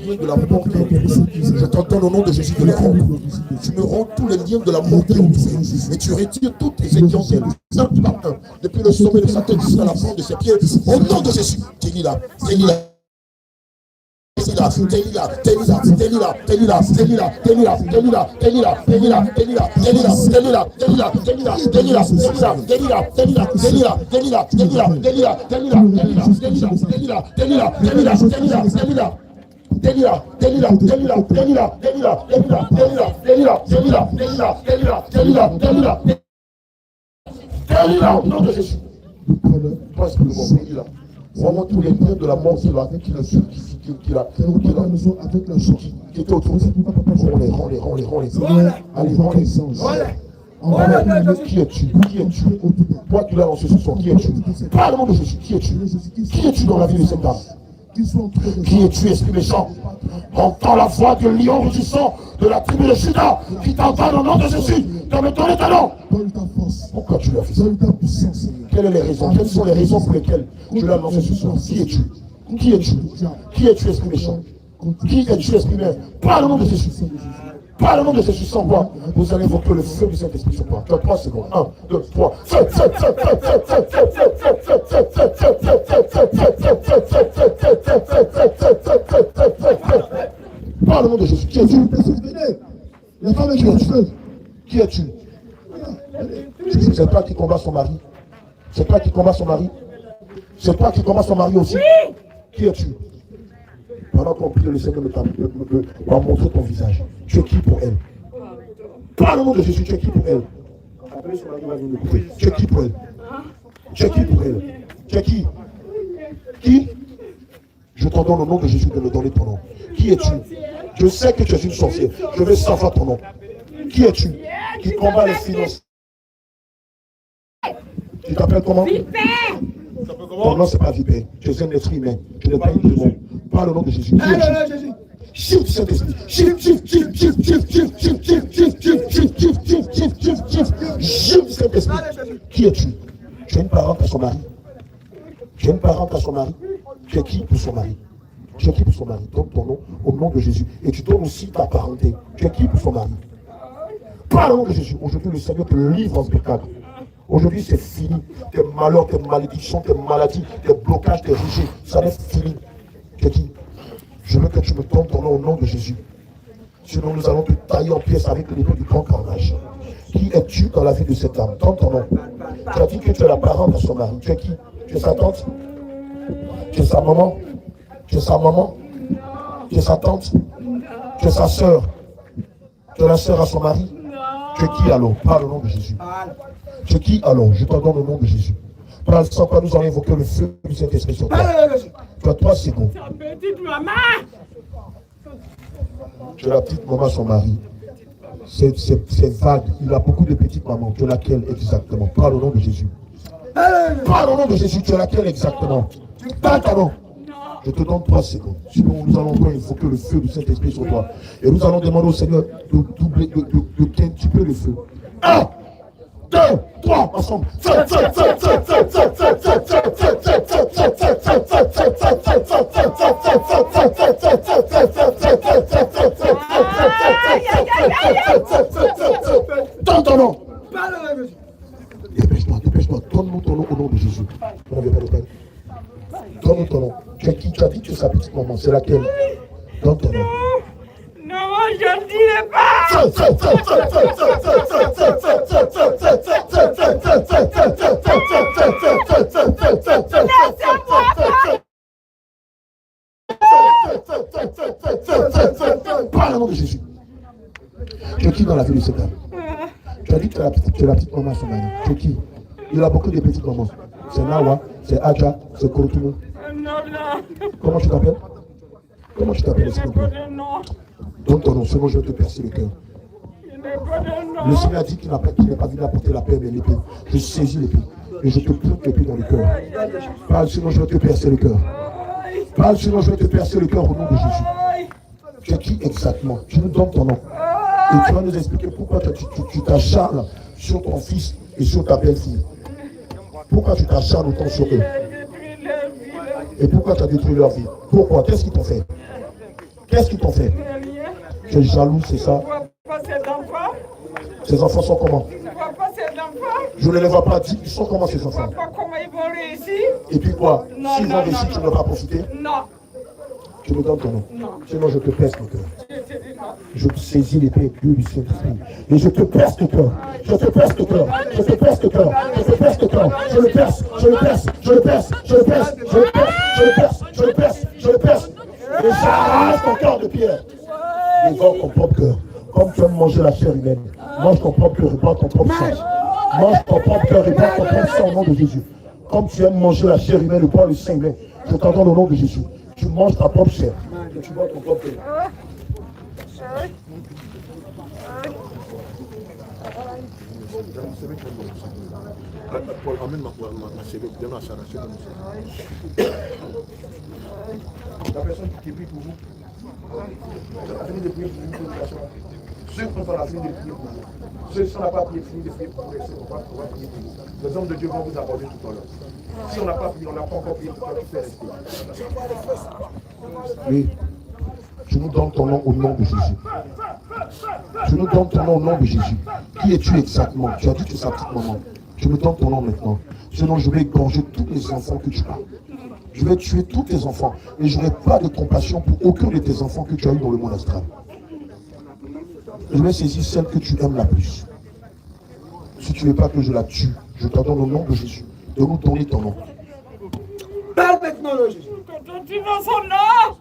de la mort qui est autour. Je t'entends au nom de Jésus de les rompre. Tu me rends tous les liens de la mort qui est autour. Et tu retires toutes tes étincelles, un par un, depuis le sommet de sa tête jusqu'à la pointe de ses pieds. Au nom de Jésus. Télis-la, télis-la. Au nom de Jésus. Vraiment tous les liens de la mort qui l'a substitué, qui la maison avec la chose qui était autour. Rends-les. Allez, rends-les. Qui es-tu? Toi qui l'as lancé ce soir, qui es-tu? Parle le nom de Jésus, qui es-tu? Qui es-tu dans la vie de cette dame? Qui es-tu, esprit méchant? Entends la voix du lion rugissant de la tribu de Juda qui t'entend au nom de Jésus. Donne ton talent. Pourquoi tu l'as fait ça? Quelles sont les raisons? Quelles sont les raisons pour lesquelles tu l'as lancé ce soir? Qui es-tu? Qui es-tu? Qui es-tu, esprit méchant? Qui es-tu, esprit méchant? Parle le nom de Jésus. Parle le nom de Jésus sans voix. Vous allez invoquer le feu du Saint-Esprit sur toi. Tu as 3 secondes. 1, 2, 3. Parle le nom de Jésus. Qui es-tu? La femme qui es-tu? Qui es-tu? C'est toi qui combat son mari. C'est toi qui combat son mari. C'est toi qui combat son mari aussi. Qui es-tu? Pendant qu'on prie, le Seigneur va montrer ton visage. Tu es qui pour elle? Parle le nom de Jésus, tu es qui pour elle? Tu es qui pour elle? Tu es qui pour elle? Tu es qui? Qui? Je t'en donne au nom de Jésus de me donner ton nom. Qui es-tu? Je sais que tu es une sorcière. Je vais savoir ton nom. Qui es-tu? Qui combat les finances? Tu t'appelles comment? Ton nom, c'est pas Vipère. Tu es un être humain. Tu n'es pas une démon. Parle le nom de Jésus. Qui es-tu? Shift Saint-Esprit. Shift Saint-Esprit. Qui es-tu? Tu es une parente à son mari. Tu es une parente à son mari. Tu es qui pour son mari? Tu es qui pour son mari? Donne ton nom au nom de Jésus. Et tu donnes aussi ta parenté. Tu es qui pour son mari? Parle au nom de Jésus. Aujourd'hui, le Seigneur te livre en spectacle. Aujourd'hui, c'est fini. Tes malheurs, tes malédictions, tes maladies, tes blocages, tes rejets, ça n'est fini. Tu es qui? Je veux que tu me donnes ton nom au nom de Jésus. Sinon, nous allons te tailler en pièces avec l'épée du grand carnage. Qui es-tu dans la vie de cette âme? Donne ton nom. Tu as dit que tu es la parente de son mari. Tu es qui? Tu es sa tante? Tu es sa maman? Tu es sa maman? Tu es sa tante? Tu es sa soeur? Tu es la soeur à son mari? Tu es qui alors? Parle au nom de Jésus. Tu es qui alors? Je t'en donne au nom de Jésus. Parle sans quoi nous allons invoquer le feu de cette esprit sur toi. Tu as 3 secondes. Petite maman. Tu es la petite maman à son mari. C'est vague. Il a beaucoup de petites mamans. Tu es laquelle exactement? Parle au nom de Jésus. Parle au nom de Jésus. Tu es laquelle exactement? Parle ton nom. Je te donne 3 secondes. Sinon, nous allons encore invoquer le feu du Saint-Esprit sur toi. Et nous allons demander au Seigneur de doubler, de quintupler le feu. 1, 2, 3, ensemble. Donne ton nom. Dépêche-toi. Donne-nous ton nom au nom de Jésus. On ne veut pas le perdre. Donne-nous ton nom. Tu es qui? Tu as dit que tu es sa petite maman. C'est laquelle? Donne ton nom. Non, je ne dirai pas. Parle au nom de Jésus. Tu es qui dans la vie de cette dame? Tu as dit que tu es la petite maman à son mari. Tu es qui? Il a beaucoup de petites mamans. C'est Nawa, c'est Adja, c'est Korotumo. Comment tu t'appelles? Comment tu t'appelles? Donne ton nom, sinon je vais te percer le cœur. Le Seigneur a dit qu'il n'est pas venu apporter la paix, mais l'épée. Je saisis l'épée et je te plante l'épée dans le cœur. Parle, sinon je vais te percer le cœur. Parle, sinon je vais te percer le cœur au nom de Jésus. Tu es qui exactement? Tu nous donnes ton nom. Et tu vas nous expliquer pourquoi tu t'acharnes sur ton fils et sur ta belle-fille. Pourquoi tu t'acharnes autant sur eux? Et pourquoi tu as détruit leur vie? Pourquoi? Qu'est-ce qu'ils t'ont fait? Qu'est-ce qu'ils t'ont fait? Rien. Tu es jaloux, c'est ça? Je vois pas ces enfants. Ces enfants sont comment? Je vois pas ces enfants. Je ne les vois pas. Dis, ils sont comment ces Je vois enfants? pas comment ils vont réussir. Et puis quoi? Non, S'ils non, ont réussi, non, tu ne non. vas pas profiter? Non. Tu me donnes ton nom. Non. Sinon, je te perce le cœur. Je te dis non. Je saisis l'épée Dieu du Saint-Esprit. Et je te perce le cœur. Je te perce le cœur. Je te perce le cœur. Je te perce le cœur. Je le perce. Je le perce. Je le perce. Je le perce. Je le perce. Je le perce. Je le perce. Je le perce. Et j'arrache ton cœur de pierre. Dévore ton propre cœur. Comme tu aimes manger la chair humaine. Mange ton propre cœur et bois ton propre sang. Mange ton propre cœur et bois ton propre sang au nom de Jésus. Comme tu aimes manger la chair humaine et boire le sang humain. Je t'entends au nom de Jésus. Tu manges ta propre chair. Et tu bois ton propre cœur. Paul, emmène ma CV, viens à s'arracher comme ça. La personne qui prie pour vous, la fini de prier pour vous, ceux qui sont la fini de prier pour vous, ceux qui ne sont pas prié, fini de prier pour vous, on va prier pour vous. Les hommes de Dieu vont vous aborder tout à l'heure. Si on n'a pas prié, on n'a pas encore prié pour toi, tu fais rester. Oui, tu nous donnes ton nom au nom de Jésus. Tu nous donnes ton nom au nom de Jésus. Qui es-tu exactement? Tu as dit que c'est sa petite maman. Tu me donnes ton nom maintenant. Sinon, je vais égorger tous les enfants que tu as. Je vais tuer tous tes enfants. Et je n'ai pas de compassion pour aucun de tes enfants que tu as eu dans le monde astral. Je vais saisir celle que tu aimes la plus. Si tu ne veux pas que je la tue, je t'en donne au nom de Jésus. De nous donner ton nom. Parle maintenant, le Jésus. Tu veux son nom?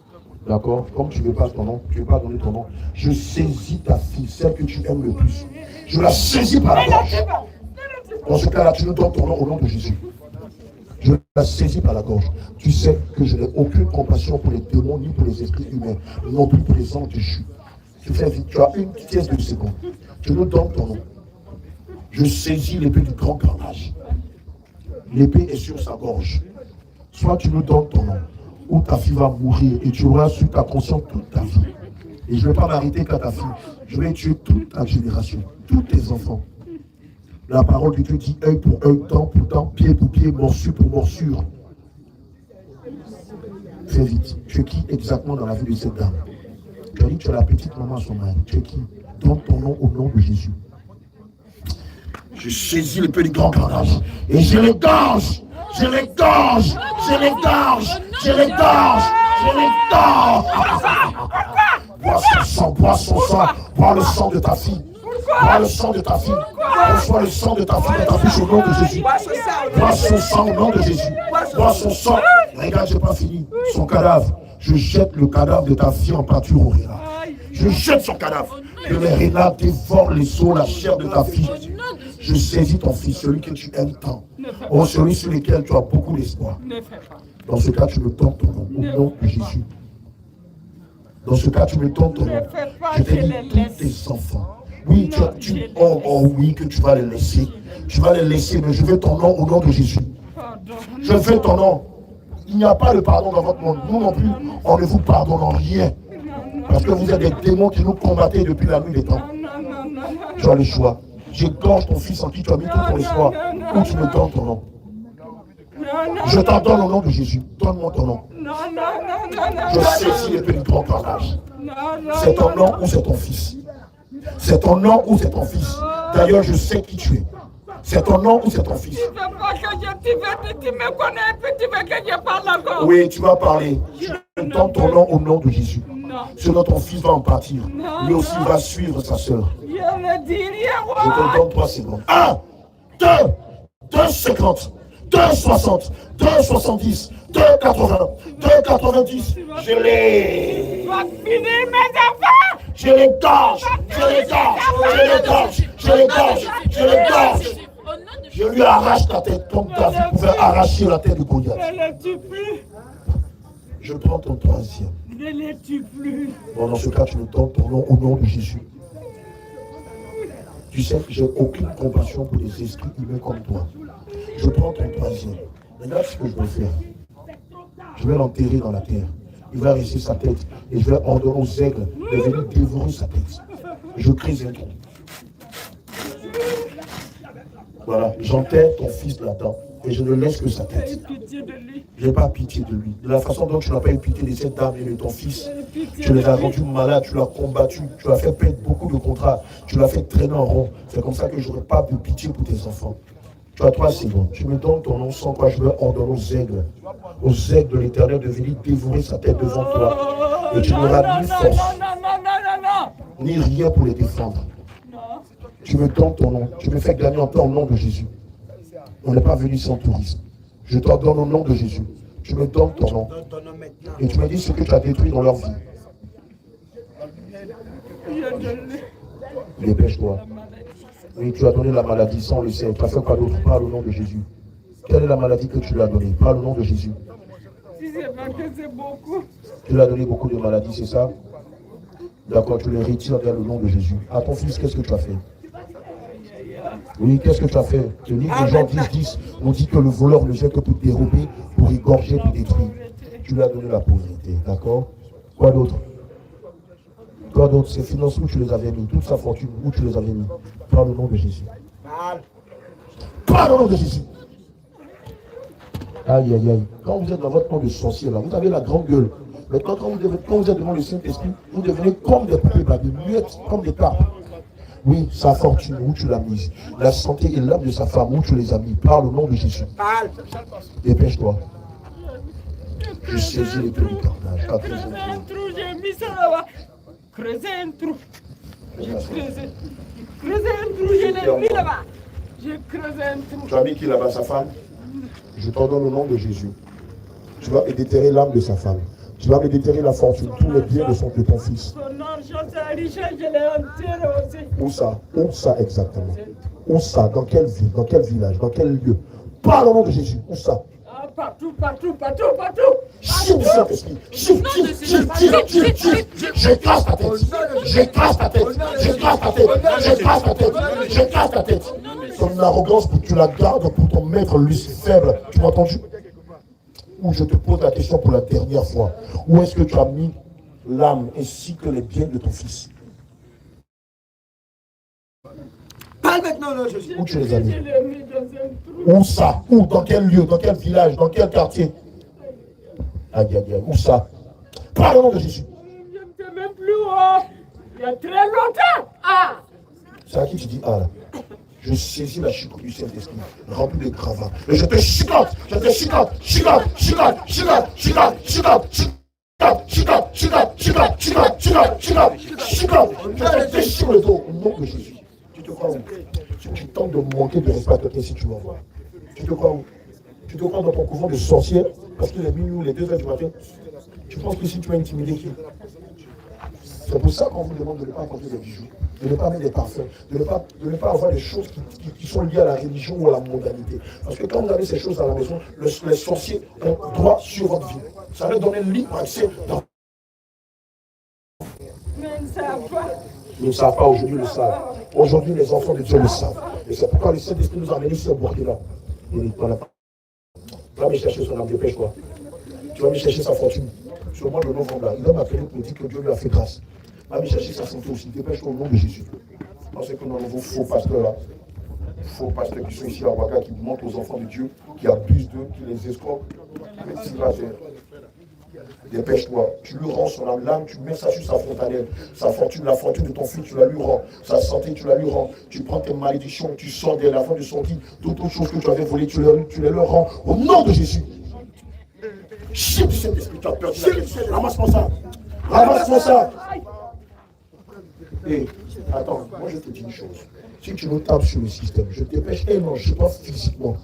D'accord? Comme tu ne veux pas ton nom, tu ne veux pas donner ton nom, je saisis ta fille, celle que tu aimes le plus. Je la saisis par la gorge. Dans ce cas-là, tu nous donnes ton nom au nom de Jésus. Je la saisis par la gorge. Tu sais que je n'ai aucune compassion pour les démons ni pour les esprits humains, non plus pour les anges déchus. Tu fais vite, tu as une pièce de seconde. Tu nous donnes ton nom. Je saisis l'épée du grand carnage. L'épée est sur sa gorge. Soit tu nous donnes ton nom, ou ta fille va mourir et tu auras sur ta conscience toute ta vie. Et je ne vais pas m'arrêter qu'à ta fille. Je vais tuer toute ta génération, tous tes enfants. La parole de Dieu dit œil pour œil, dent pour dent, pied pour pied, morsure pour morsure. Fais vite. Tu es qui exactement dans la vie de cette dame? Tu as dit que tu es la petite maman à son mari. Tu es qui? Donne ton nom au nom de Jésus. Je saisis l'épée du grand carnage et je l'égorge. Je l'égorge. Je l'égorge. Je l'égorge. Je l'égorge. Bois son sang, bois son sang, bois le sang de ta fille. Bois le sang de ta fille. Reçois le sang de ta fille dans ta bouche au nom de Jésus. Bois son sang au nom de Jésus. Bois son sang. Regarde, je n'ai pas fini. Son cadavre. Je jette le cadavre de ta fille en pâture au rénat. Je jette son cadavre. Que les rénats dévorent les os, la chair de ta fille. Je saisis ton fils, celui que tu aimes tant. Oh, celui sur lequel tu as beaucoup d'espoir. Dans ce cas, tu me donnes ton nom au nom de Jésus. Dans ce cas, tu me donnes ton nom. Je te dis tous tes enfants. Oui, oui, que tu vas les laisser. Tu vas les laisser, mais je veux ton nom au nom de Jésus. Je veux ton nom. Il n'y a pas de pardon dans votre monde. Nous non plus, on ne vous pardonne en rien. Parce que vous êtes des démons qui nous combattaient depuis la nuit des temps. Tu as le choix. J'égorge ton fils en qui tu as mis tout ton espoir. Ou tu me donnes ton nom. Je t'en donne au nom de Jésus. Donne-moi ton nom. Je saisis l'épée du grand carnage. C'est ton nom ou c'est ton fils? C'est ton nom ou c'est ton fils? D'ailleurs, je sais qui tu es. C'est ton nom ou c'est ton fils? Oui, tu vas parler. Je donne ton nom au nom de Jésus. Sinon ton fils va en partir. Lui aussi va suivre sa soeur. Je te donne 3 secondes. 1, 2, 2,50, 2,60, 2,70, 2,80, 2,90. Je les... Je les gorge, je les gorge, je les gorge, je les gorge, je les gorge. Je lui arrache la tête comme David pouvait arracher la tête de Goliath. Je prends ton 3e. Ne les tue plus. Bon, dans ce cas, tu me donnes ton nom au nom de Jésus. Tu sais que j'ai aucune compassion pour les esprits humains comme toi. Je prends ton 3e. Regarde ce que je vais faire. Je vais l'enterrer dans la terre. Il va rester sa tête. Et je vais ordonner aux aigles de venir dévorer sa tête. Je crée un trou. Voilà, j'enterre ton fils là-dedans et je ne laisse que sa Aie tête. pitié de lui. Je n'ai pas pitié de lui. De la façon dont tu n'as pas eu pitié de cette dame et de ton fils, Aie pitié tu les as de lui. rendus malades, tu l'as combattu, tu l'as fait perdre beaucoup de contrats, tu l'as fait traîner en rond. C'est comme ça que je n'aurai pas de pitié pour tes enfants. Tu as 3 secondes. Tu me donnes ton nom sans quoi je me ordonne aux aigles de l'Éternel de venir dévorer sa tête devant toi. Et tu n'auras ni force, ni rien pour les défendre. Non. Tu me donnes ton nom. Tu me fais gagner en paix au nom de Jésus. On n'est pas venu sans tourisme. Je t'ordonne au nom de Jésus. Tu me donnes ton nom. Et tu me dis ce que tu as détruit dans leur vie. Dépêche-toi. Oui, tu as donné la maladie, sans le sait. Tu as fait quoi d'autre? Parle au nom de Jésus. Quelle est la maladie que tu lui as donnée? Parle au nom de Jésus. Si c'est pas que c'est beaucoup. Tu lui as donné beaucoup de maladies, c'est ça? D'accord, tu les retires dans le nom de Jésus. À ton fils, qu'est-ce que tu as fait? Oui, qu'est-ce que tu as fait? Le livre de Jean 10 nous dit que le voleur ne vient que pour dérober, pour égorger, pour détruire. Tu lui as donné la pauvreté, d'accord? Quoi d'autre? Quoi d'autre? Ses finances, où tu les avais mis? Toute sa fortune, où tu les avais mis? Parle au nom de Jésus. Parle au nom de Jésus. Aïe, aïe, aïe. Quand vous êtes dans votre monde de sorcier, là, vous avez la grande gueule. Mais quand vous êtes devant le Saint-Esprit, vous devenez comme des poupées, des muettes, comme des carpes. Oui, sa fortune, où tu l'as mise. La santé et l'âme de sa femme, où tu les as mis. Parle au nom de Jésus. Dépêche-toi. Je saisis les clés du carnage. Creuser un trou, j'ai mis ça là-bas. Creuser un trou. J'ai creusé. Creuser un trou, je l'ai mis là-bas. J'ai creusé un trou. Tu as mis qui là-bas, sa femme? Je t'ordonne au nom de Jésus. Tu vas déterrer l'âme de sa femme. Tu vas me déterrer la fortune, tous les biens de ton fils. Son argent, sa richesse, je l'ai enterré aussi. Où ça? Où ça exactement? Où ça? Dans quelle ville? Dans quel village? Dans quel lieu? Parle au nom de Jésus. Où ça? Ah, partout, partout, partout, partout. Chiffre Saint-Esprit. Chiffre. J'écrase ta tête. J'écrase ta tête. J'écrase ta tête. J'écrase ta tête. J'écrase ta tête. Ton arrogance, tu la gardes pour ton maître, lui, c'est faible. Tu m'as entendu? Où je te pose la question pour la dernière fois. Où est-ce que tu as mis l'âme ainsi que les biens de ton fils? Parle maintenant, là, Jésus. Où tu les as mis? Je l'ai mis dans un trou. Où ça? Où? Dans quel lieu? Dans quel village? Dans quel quartier? Aïe, aïe, aïe. Où ça? Parle au nom de Jésus. Je ne sais même plus où. Il y a très longtemps. Ah! C'est à qui tu dis ah là? Je saisis la chicotte du Saint-Esprit, remplie de gravats. Et je te chicote, je te chicote, chicote, chicote, chicote, chicote, chicote, chicote, chicote, chicote, chicote, chicote, chicote, chicote, chicote. Je te déchire le dos au nom de Jésus. Tu te crois où? Tu tentes de manquer de respect à quelqu'un si tu m'envoies. Tu te crois où? Tu te crois dans ton couvent de sorcières parce qu'il est minuit, les 2 heures du matin. Tu penses que si tu as intimidé qui? C'est pour ça qu'on vous demande de ne pas apporter des bijoux, de ne pas mettre des parfums, de ne pas avoir des choses qui sont liées à la religion ou à la mondanité. Parce que quand vous avez ces choses à la maison, les sorciers ont droit sur votre vie. Ça va donner libre accès dans... Mais ils ne savent pas. Ils ne savent pas, aujourd'hui ils le savent. Aujourd'hui les enfants de Dieu le savent. Et c'est pourquoi le Saint-Esprit nous a amenés ici au Burkina. Tu vas me chercher son âme, dépêche-toi. Tu vas me chercher sa fortune. Sur le mois de novembre, là, il va m'appeler pour dire que Dieu lui a fait grâce. Va me chercher sa santé aussi. Dépêche-toi au nom de Jésus. Parce que nous avons vos faux pasteurs là. Faux pasteurs qui sont ici à Ouaga, qui montrent aux enfants de Dieu, qui abusent d'eux, qui les escroquent. Qu'est-ce qu'il va faire? Dépêche-toi. Tu lui rends son âme. L'âme, tu mets ça sur sa fontanelle. Sa fortune, la fortune de ton fils, tu la lui rends. Sa santé, tu la lui rends. Tu prends tes malédictions, tu sors de la fin de son lit. Toutes autres choses que tu avais volées, tu les leur rends. Au nom de Jésus. Chien du Saint-Esprit, tu as perdu la tête. Ramasse-moi ça. Ramasse-moi ça. Et attends, moi je te dis une chose. Si tu nous tapes sur le système, je te dépêche. Eh non, je ne sais pas physiquement.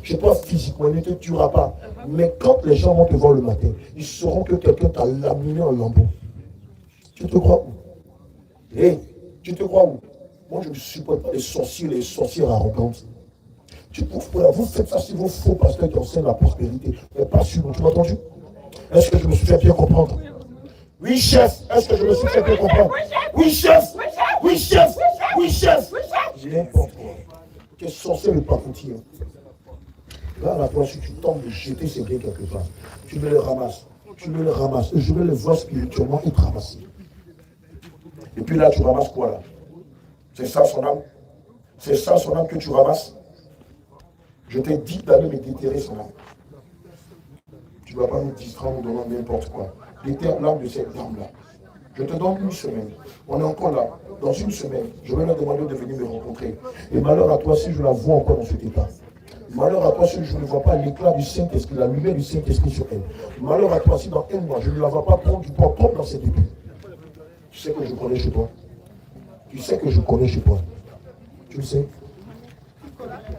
Je ne sais pas physiquement, il ne te tuera pas. Mais quand les gens vont te voir le matin, ils sauront que quelqu'un t'a laminé en lambeaux. Tu te crois où? Eh, tu te crois où? Moi je ne supporte pas les sorciers, les sorcières arrogantes. Vous faites ça sur vos faux pasteurs qui enseignent la prospérité. Mais pas sur nous, tu m'as entendu? Est-ce que je me suis fait bien comprendre? Oui, chef. Est-ce que je me suis fait bien comprendre? Oui, chef. Oui, chef. Oui, chef. N'importe quoi. Tu es censé le pacoutier. Là, à la fois, si tu tombes de jeter ces biens quelque part, tu me les ramasses. Tu me les ramasses. Et je vais les voir spirituellement être ramassés. Et puis là, tu ramasses quoi là? C'est ça son âme? C'est ça son âme que tu ramasses? Je t'ai dit d'aller me déterrer son âme. Tu ne vas pas nous distraire en nous donnant n'importe quoi. Déterre l'âme de cette dame-là. Je te donne une semaine. On est encore là. Dans une semaine, je vais leur demander de venir me rencontrer. Et malheur à toi si je la vois encore dans cet état. Malheur à toi si je ne vois pas l'éclat du Saint-Esprit, la lumière du Saint-Esprit sur elle. Malheur à toi si dans un mois, je ne la vois pas prendre du poids propre dans cette épée. Tu sais que je connais chez toi. Tu sais que je connais chez toi. Tu le sais.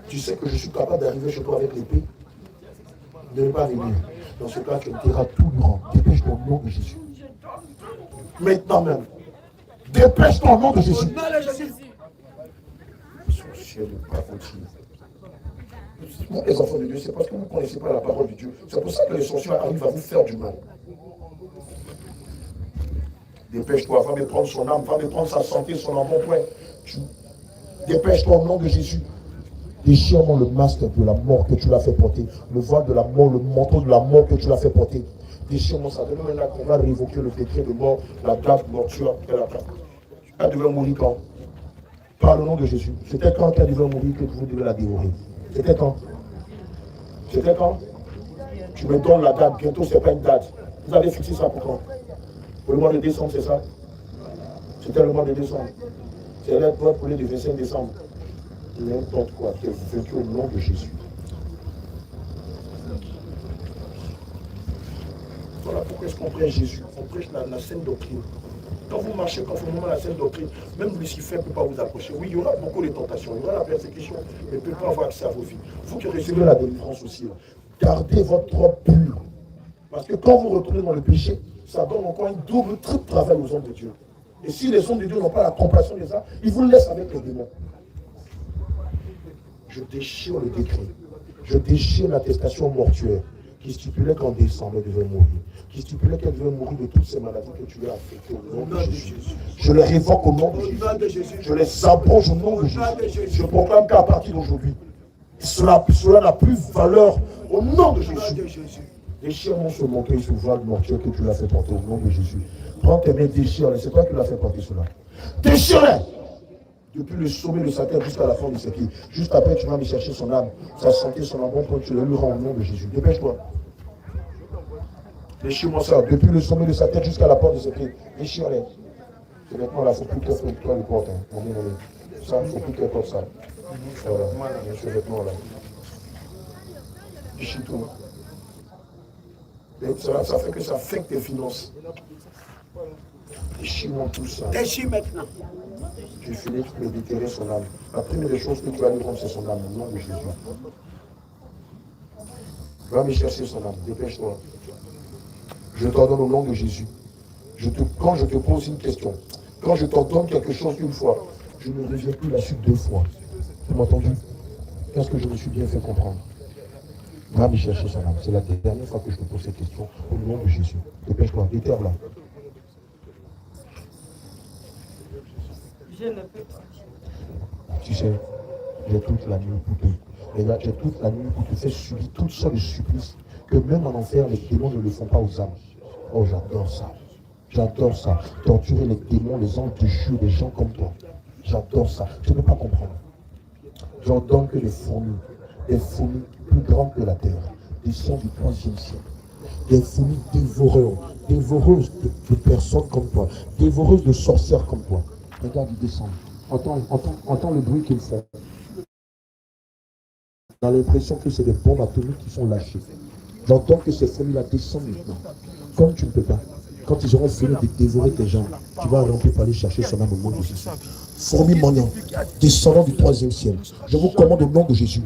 Tu sais que je suis capable d'arriver chez toi avec l'épée. De ne pas venir. Dans ce cas, tu me diras tout durant. Dépêche-toi au nom de Jésus. Maintenant même. Dépêche-toi au nom de Jésus. Ciel n'est pas continu. Moi, les enfants de Dieu, c'est parce que vous ne connaissez pas la parole de Dieu. C'est pour ça que les sorciers arrivent à vous faire du mal. Dépêche-toi, va me prendre son âme, va me prendre sa santé, son embonpoint. Dépêche-toi au nom de Jésus. Déchire-moi le masque de la mort que tu l'as fait porter, le voile de la mort, le manteau de la mort que tu l'as fait porter. Déchire-moi ça. Demain là qu'on va révoquer le décret de mort, la date mortuaire qu'elle attend. Elle devait mourir quand? Par le nom de Jésus. C'était quand qu'elle devait mourir que vous devez la dévorer? C'était quand? C'était quand? Tu me donnes la date, bientôt c'est pas une date. Vous avez fixé ça pour quand? Pour le mois de décembre, c'est ça? C'était le mois de décembre. C'est là pour le 25 décembre. N'importe quoi, tu es vaincu au nom de Jésus. Voilà pourquoi est-ce qu'on prêche Jésus. On prêche la saine doctrine. Quand vous marchez conformément à la saine doctrine, même Lucifer ne peut pas vous approcher. Oui, il y aura beaucoup de tentations, il y aura la persécution, mais il ne peut pas avoir accès à vos vies. Vous qui recevez la délivrance aussi, gardez votre robe pure. Parce que quand vous retournez dans le péché, ça donne encore un double, triple travail aux hommes de Dieu. Et si les hommes de Dieu n'ont pas la compassion des âmes, ils vous laissent avec les démons. Je déchire le décret. Je déchire l'attestation mortuaire qui stipulait qu'en décembre, elle devait mourir. Qui stipulait qu'elle devait mourir de toutes ces maladies que tu lui as affectées au nom de Jésus. Je les révoque au nom de Jésus. Je les abroge au nom de Jésus. Je proclame qu'à partir d'aujourd'hui, cela n'a plus valeur au nom de Jésus. Déchire-moi ce manteau et ce voile mortuaire que tu l'as fait porter au nom de Jésus. Prends tes mains, déchire-les. C'est toi qui l'as fait porter cela. Déchire-les! Depuis le sommet de sa tête jusqu'à la fin de ses pieds. Juste après, tu vas me chercher son âme, sa santé, son embonpoint, tu le lui rends au nom de Jésus. Dépêche-toi. Déchire-moi ça. Depuis le sommet de sa tête jusqu'à la porte de ses pieds. Déchire-les. Ce vêtement-là, il ne faut plus qu'elle le porte. Ça, il ne faut plus qu'elle porte ça. Voilà. Ce vêtement-là. Déchire-toi. Ça fait que ça affecte tes finances. Déchire-moi tout ça. Déchire maintenant. Je finis de déterrer son âme. La première des choses que tu vas lui rendre, c'est son âme, au nom de Jésus. Va me chercher son âme, dépêche-toi. Je t'ordonne au nom de Jésus. Quand je te pose une question, quand je t'ordonne quelque chose une fois, je ne reviens plus la suite deux fois. Tu m'as entendu? Qu'est-ce que je me suis bien fait comprendre? Va me chercher son âme. C'est la dernière fois que je te pose cette question, au nom de Jésus. Dépêche-toi, déterre-la. Tu sais, j'ai toute la nuit pour te. Et là, j'ai toute la nuit pour te faire subir toutes sortes de supplices que même en enfer, les démons ne le font pas aux âmes. Oh, j'adore ça. J'adore ça. Torturer les démons, les anges te jurent, des gens comme toi. J'adore ça. Tu ne peux pas comprendre. J'ordonne que des fourmis plus grandes que la terre, descendent du 3e siècle. Des fourmis dévoreuses de personnes comme toi, dévoreuses de sorcières comme toi. Regarde, ils descendent. Entends le bruit qu'ils font. On a l'impression que c'est des bombes atomiques qui sont lâchées. J'entends que ces fourmis-là descendent maintenant. Comme tu ne peux pas. Quand ils auront fini de dévorer tes jambes, tu vas remplir pour aller chercher son âme au nom de Jésus. Fourmis maniant, descendant du 3e ciel. Je vous commande au nom de Jésus.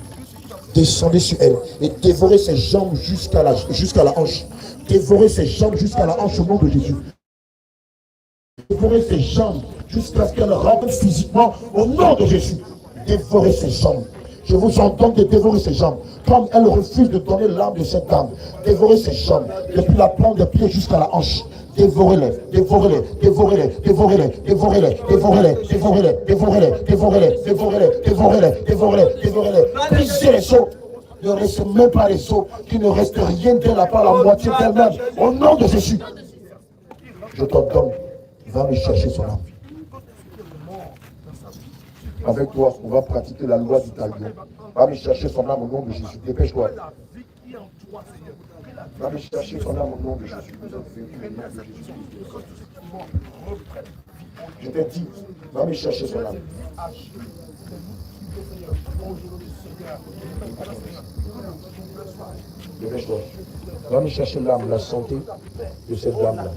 Descendez sur elle et dévorez ses jambes jusqu'à la hanche. Dévorez ses jambes jusqu'à la hanche au nom de Jésus. Dévorez ses jambes jusqu'à ce qu'elle rentre physiquement au nom de Jésus. Dévorez ses jambes. Je vous entends de dévorer ses jambes. Comme elle refuse de donner l'âme de cette dame, dévorez ses jambes, depuis la plante des pieds jusqu'à la hanche. Dévorez-les, dévorez-les, dévorez-les, dévorez-les, dévorez-les, dévorez-les, dévorez-les, dévorez-les, dévorez-les, dévorez-les, dévorez-les, dévorez-les, dévorez-les. Brisez les os. Ne reste même pas les os, qu'il ne reste rien d'elle à part la moitié d'elle-même. Au nom de Jésus. Je t'ordonne, va me chercher son âme. Avec toi, on va pratiquer la loi du talion. Va me chercher son âme au nom de Jésus. Dépêche-toi. Va me chercher son âme au nom de Jésus. Je t'ai dit, va me chercher son âme. Dépêche-toi. Va me chercher l'âme, la santé de cette dame-là.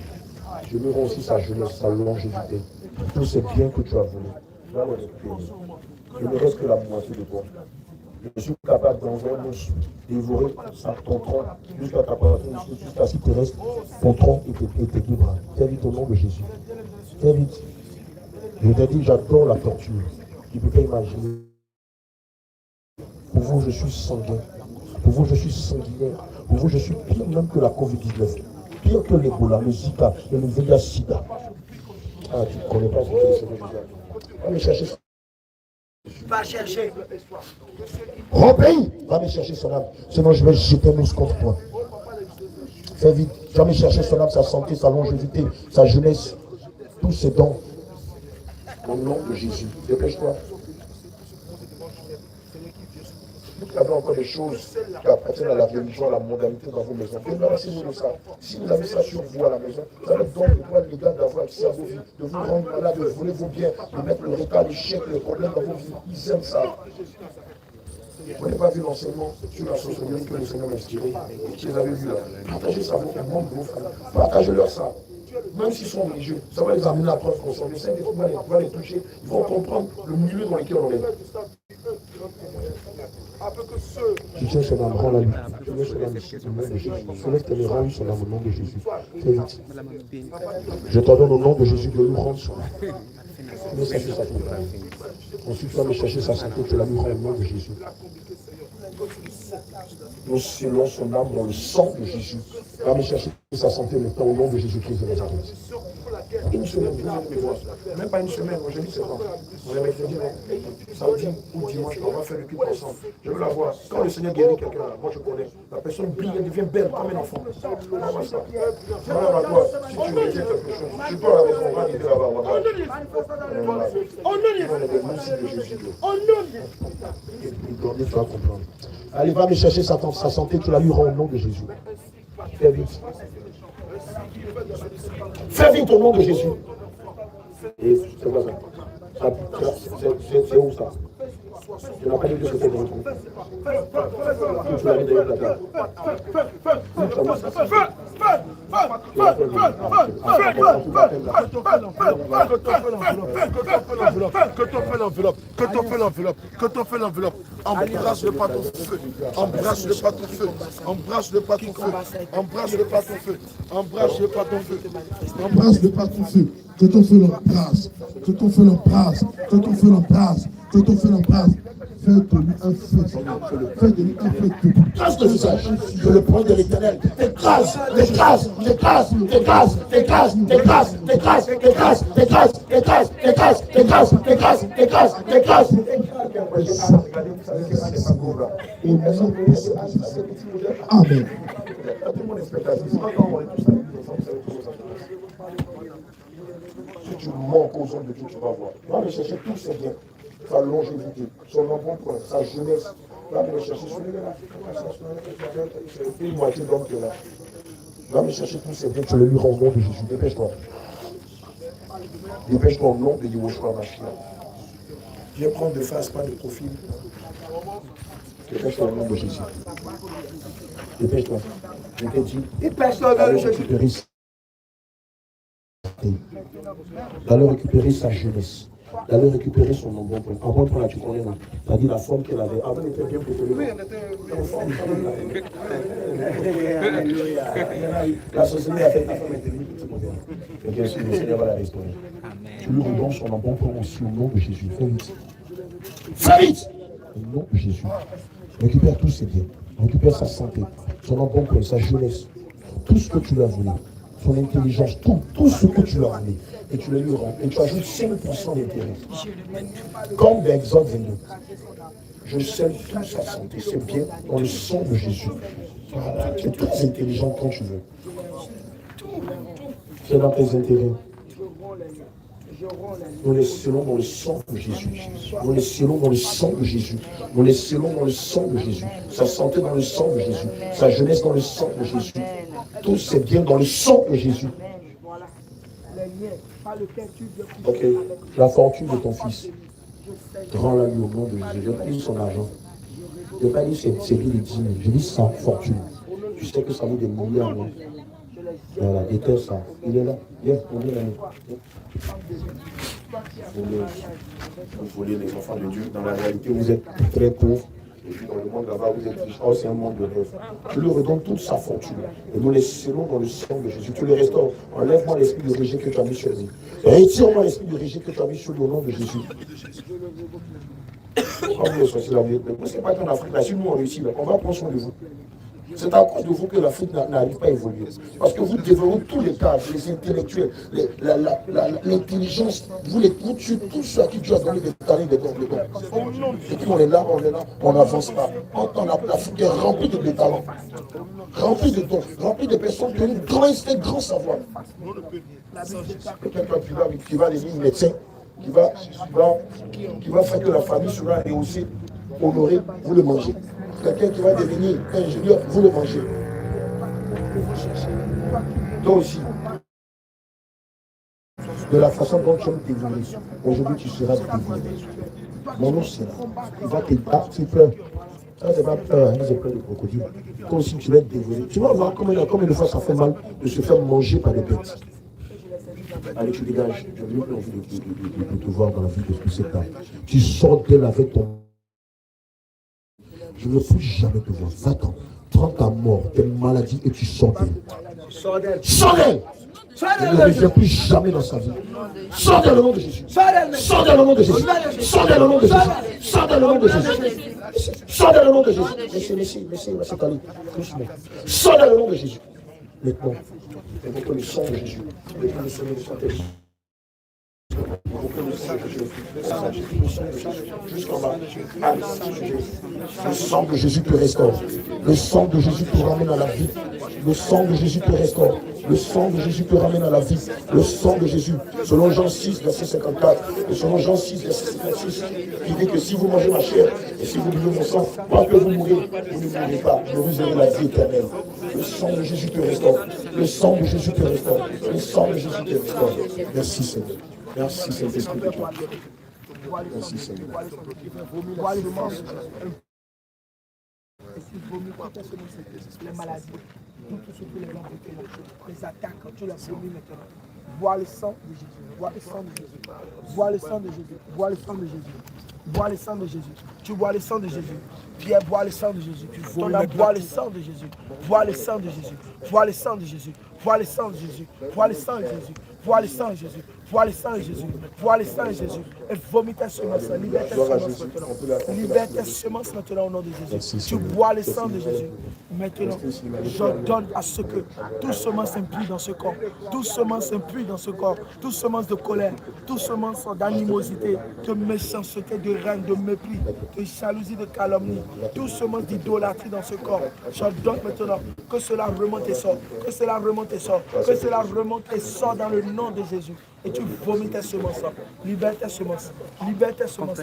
Je lui rends aussi sa jeunesse, sa longévité. Tous ces biens que tu as volés. Va le récupérer. Je ne reste que la moitié de toi. Je suis capable d'envoyer mon dévorer ton tronc jusqu'à ta poitrine, jusqu'à ce qu'il te reste ton tronc et tes deux bras. Fais vite au nom de Jésus. Fais vite. Je t'ai dit, j'adore la torture. Tu ne peux pas imaginer. Pour vous, je suis sanguin. Pour vous, je suis sanguinaire. Pour vous, je suis pire même que la COVID-19. Pire que l'Ebola, le Zika et le VIH-Sida. Ah, tu ne connais pas ce que c'est le Seigneur. Va me chercher. Va chercher. Reppays, va me chercher son âme. Sinon, je vais jeter nos contre toi. Fais vite. Va me chercher son âme, sa santé, sa longévité, sa jeunesse. Tous ses dons. Au nom de Jésus. Dépêche-toi. Vous avez encore des choses qui appartiennent à la religion, à la modernité dans vos maisons. Débarrassez-vous de ça. Si vous avez ça sur vous à la maison, vous avez donc le droit légal d'avoir accès à vos vies, de vous rendre malade, de voler vos biens, de mettre le retard, les chèques, les problèmes dans vos vies. Ils aiment ça. Vous n'avez pas vu l'enseignement sur la sorcellerie que le Seigneur m'a inspiré. Si vous avez vu là, partagez ça avec un membre de vos familles. Partagez-leur ça. Même s'ils sont religieux, ça va les amener à prendre conscience. Le Seigneur va les toucher. Ils vont comprendre le milieu dans lequel on est. Tu tiens son âme, rends la lui. Tu mets son âme au nom de Jésus. Soulève tes mains, rends-lui son âme au nom de Jésus. Fais vite. Je t'ordonne au nom de Jésus de lui rendre son âme. Mets ça sur sa tête. Ensuite, tu vas me chercher sa santé, tu la lui rends au nom de Jésus. Nous scellons son âme dans le sang de Jésus. Va me chercher sa santé maintenant au nom de Jésus-Christ de Nazareth. Une semaine, vous allez me voir. Même pas une semaine, aujourd'hui c'est quand on est mercredi, samedi ou dimanche, on va faire le culte ensemble. Je veux la voir. Quand le Seigneur guérit quelqu'un, moi je connais, la personne brille, elle devient belle comme un enfant. On va voir ça. Madame à toi, si tu me dis quelque chose, tu peux à la maison, on va arriver là-bas, on va voir. Tu vas comprendre. Allez, va me chercher sa santé, tu la lui rends au nom de Jésus. Fais vite. Fais vite au nom de Jésus. Et c'est quoi ça? C'est où ça? Tu n'as pas dit que c'était dans le trou. Tu l'as mis derrière ta table. Que t'en fais l'enveloppe, que t'en fais l'enveloppe, que t'en fais l'enveloppe. Embrasse le pas ton feu, embrasse le pas ton feu, embrasse le pas ton feu, embrasse le pas ton feu, embrasse le pas ton feu, embrasse le pas ton feu. Que ton feu l'embrasse, que ton feu l'embrasse, que ton feu l'embrasse, que ton feu l'embrasse. Fais de lui un feu, fais de lui un feu. Écrase le visage, je le prends de l'Éternel. Écrase, écrase, écrase, écrase, écrase, écrase, écrase, écrase, écrase, écrase, écrase, écrase, écrase, écrase, écrase. Amen. Si tu manques aux hommes de Dieu, tu vas voir. Va me chercher tous ces biens. Sa longévité, son embonpoint, sa jeunesse. Va me chercher celui-là. Une moitié d'homme qui est là. Va me chercher tous ces biens, tu le lui rends au nom de Jésus. Dépêche-toi. Dépêche-toi au nom de Yehoshua Mashiach. Viens prendre de face, pas de profil. Dépêche-toi au nom de Jésus. Dépêche-toi. Je t'ai dit. Dépêche-toi au nom de Jésus. D'aller récupérer sa jeunesse, d'aller récupérer son embonpoint. Embonpoint là, tu connais, non? Tu as dit la forme qu'elle avait. Avant, elle était bien pour oui, la société a fait ta femme était petite moderne. Et bien sûr, le Seigneur va la restaurer. Tu lui redonnes son embonpoint aussi au nom de Jésus. Fais vite. Fais vite! Au nom de Jésus. Récupère tous ses biens. Récupère sa santé, son embonpoint, sa jeunesse. Tout ce que tu lui as voulu. Son intelligence, tout ce que tu lui as donné, et tu le lui rends, et tu ajoutes 5% d'intérêt. Comme dans Exode 22. Je scelle toute sa santé, c'est bien, dans le sang de Jésus. Tu es très intelligent quand tu veux. C'est dans tes intérêts. Nous les scellons dans le sang de Jésus. Nous les scellons dans le sang de Jésus. Nous les scellons dans le sang de Jésus. Sa santé dans le sang de Jésus. Sa jeunesse dans le sang de Jésus. Tout c'est bien dans le sang de Jésus. Ok. La fortune de ton fils, rends-la lui au nom de Jésus. Je prie son argent. Je ne vais pas dire c'est lui les 10 000. Je dis sa fortune. Tu sais que ça vaut des milliards, non? Voilà, éteins ça. Il est là. Viens, on est là. Vous voulez les enfants de Dieu. Dans la réalité, vous êtes très pauvres. Et puis dans le monde là-bas, vous êtes riches. Oh, c'est un monde de rêve. Tu lui redonnes toute sa fortune. Et nous les scellons dans le sang de Jésus. Tu le restaures. Enlève-moi l'esprit de rejet que tu as mis sur lui. Retire-moi l'esprit de rejet que tu as mis sur lui au nom de Jésus. Oh, vous sortir la vie. Ce n'est pas qu'en Afrique, là, si nous on réussit, on va prendre soin de vous. C'est à cause de vous que l'Afrique n'arrive pas à évoluer. Parce que vous développez tous les cadres, les intellectuels, l'intelligence, vous tuez tous ceux à qui Dieu a donné des talents, des dons. Et puis on est là, on n'avance pas. L'Afrique est remplie de talents, remplie de dons, remplie de personnes qui ont un grand savoir. Quelqu'un qui va devenir médecin, qui va faire que la famille sera rehaussée, honorée, vous le mangez. Quelqu'un qui va devenir ingénieur, vous le mangez. Toi aussi. De la façon dont tu es dévoué, aujourd'hui tu seras dévoué. Mon nom c'est là. Il va te battre, tu pleures. Ça c'est pas peur, c'est peur de crocodile. Toi aussi tu vas être dévoué. Tu vas voir combien de fois ça fait mal de se faire manger par des bêtes. Allez, tu dégages. Je n'ai plus envie de te voir dans la vie de cet homme. Tu sors d'elle avec ton... Je ne veux plus jamais te voir. Va-t'en. Prends ta mort, tes maladies et tu sors d'elle. Sors d'elle. Je ne reviens plus jamais dans sa vie. Sors d'elle au nom de Jésus. Sors d'elle au nom de Jésus. Sors d'elle au nom de Jésus. Sors d'elle au nom de Jésus. Sors d'elle au nom de Jésus. Laissez aller. Doucement. Sors d'elle au nom de Jésus. Maintenant, évoquez le sang de Jésus. Évoquez le sang de Jésus. Jusqu'en bas. Le sang de Jésus te restaure. Le sang de Jésus te ramène à la vie. Le sang de Jésus te restaure. Le sang de Jésus te ramène à la vie. Le sang de Jésus, selon Jean 6, verset 54, et selon Jean 6, verset 56, il dit que si vous mangez ma chair et si vous buvez mon sang, pas que vous mourrez, vous ne mourrez pas, mais vous aurez la vie éternelle. Le sang de Jésus te restaure. Le sang de Jésus te restaure. Le sang de Jésus te restaure. Merci Seigneur. Merci Saint-Esprit de Dieu. Merci Seigneur. Les maladies, tout ce que les gens les attaques, tu les vomis maintenant. Bois le sang de Jésus, bois le sang de Jésus, bois le sang de Jésus, bois le sang de Jésus, bois le sang de Jésus, tu bois le sang de Jésus, Pierre bois le sang de Jésus, ton âme bois le sang de Jésus, bois le sang de Jésus, bois le sang de Jésus, bois le sang de Jésus, bois le sang de Jésus, bois le sang de Jésus, bois le sang de Jésus, bois le sang de Jésus, et vomis ta semence, libère ta semence maintenant, libère ta semence maintenant au nom de Jésus, tu bois le sang de Jésus, maintenant, je donne à ce que tout semence impie dans ce corps, tout semence impie dans ce corps, tout semence de colère, tout semence d'animosité, de méchanceté, de haine, de mépris, de jalousie, de calomnie, tout semence d'idolâtrie dans ce corps, je donne maintenant que cela remonte et sort, que cela remonte et sort, que cela remonte et sort dans le nom de Jésus. Et tu vomis tes semences, libère tes semences, libère tes semences.